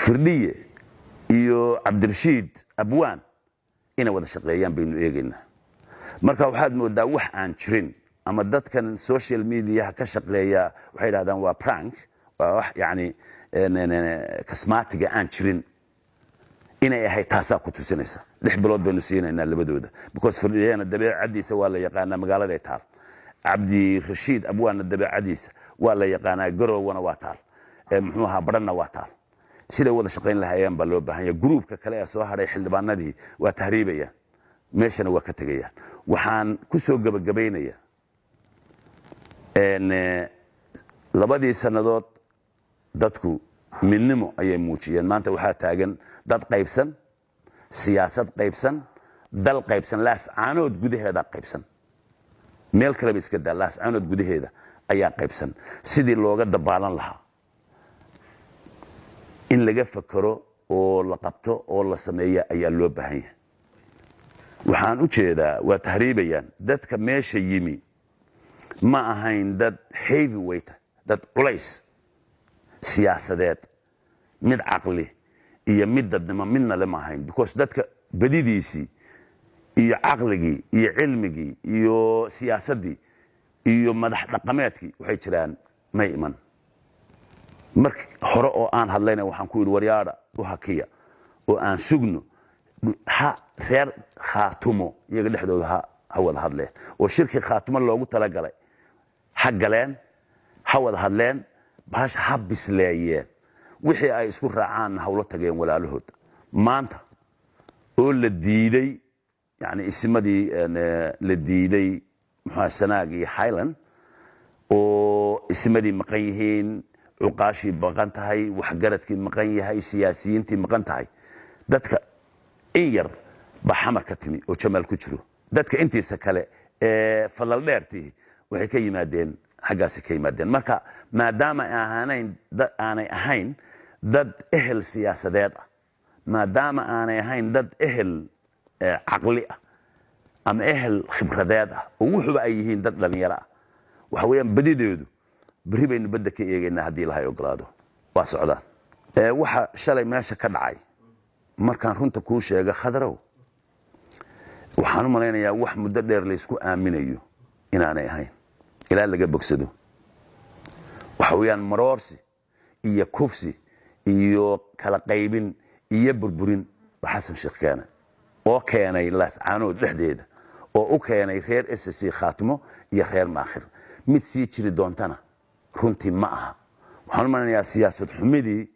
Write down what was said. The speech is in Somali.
firdhiye iyo cabdirashiid abwaan inay wada shaqeeyaan baynu eegaynaa marka waxaad moodaa wax aan jirin ama dadkan social media ka shaqeeya waxay yiraahdaan waa prank waa wax yaani kasmaatiga aan jirin inay ahay taasa ku tusinaysa 6 bilood baynu siinaynaa labadooda because firdhiyana dabeecadiisa waa la yaqaanaa magaalada taal cabdi rashiid abwaan dabeecadiisa waa la yaqaanaa garowana waa taal muxuu ahaa baranna waa taal sida wada shaqeyn lahaayeen baa loo baahan yahay groupka kale ee soo haray xildhibaanadii waa tahriibayaan meeshana waa ka tagayaan waxaan ku soo gabagabeynaya labadii sanadood dadku midnimo ayay muujiyeen maanta waxaa taagan dad qaybsan siyaasad qaybsan dal qaybsan laascaanood gudaheeda qaybsan meel kale iska daa laascaanood gudaheeda ayaa qaybsan sidii looga dabaalan lahaa in laga fakaro oo la qabto oo la sameeyo ayaa loo baahan yahay waxaan u jeedaa waa tahriibayaan dadka meesha yimi ma ahayn dad heavyweight dad culays siyaasadeed mid caqli iyo mid dadnimo midna lama ahayn because dadka badidiisii iyo caqligii iyo cilmigii iyo siyaasadii iyo madax dhaqameedkii waxay jiraan ma iman markii hore oo aan hadlayna waxaan ku yiri waryaada u hakiya oo aan sugno ha reer khaatumo iyaga dhexdooda ha wada hadleen oo shirki khaatumo loogu tala galay ha galeen ha wada hadleen baash ha bisleeyeen wixii ay isku raacaan hawlo tageen walaalahood maanta oo la diiday yani ismadii la diiday muxaasanaag iyo Highland oo ismadii maqan yihiin uqaashi baqan tahay wax garadkii maqan yahay siyaasiyiintii maqan tahay dadka in yar ba xamar ka timi oo jamaal ku jiro dadka intiisa kale ee fadal dheertii waxay ka yimaadeen xagaas ka yimaadeen marka maadaama aanay ahayn dad ehel siyaasadeed ah maadaama aanay ahayn dad ehel caqli ah ama ehel khibradeed ah oo wuxuba ay yihiin dad dhalinyaro ah waxa weeyaan badideedu bari baynu badda ka eegaynaa haddii lahay ogolaado waa socdaan waxa shalay meesha ka dhacay markaan runta kuu sheega khadrow waxaan u malaynayaa wax muddo dheer la isku aaminayo inaanay ahayn ilaa laga bogsado waxa weeyaan maroorsi iyo kufsi iyo kala qaybin iyo burburin xasan sheekh keena oo keenay laascaanood dhexdeeda oo u keenay reer SSC khaatimo iyo reer maakhir mid sii jiri doontana runtii ma aha waxaan u maleynayaa siyaasad xumidii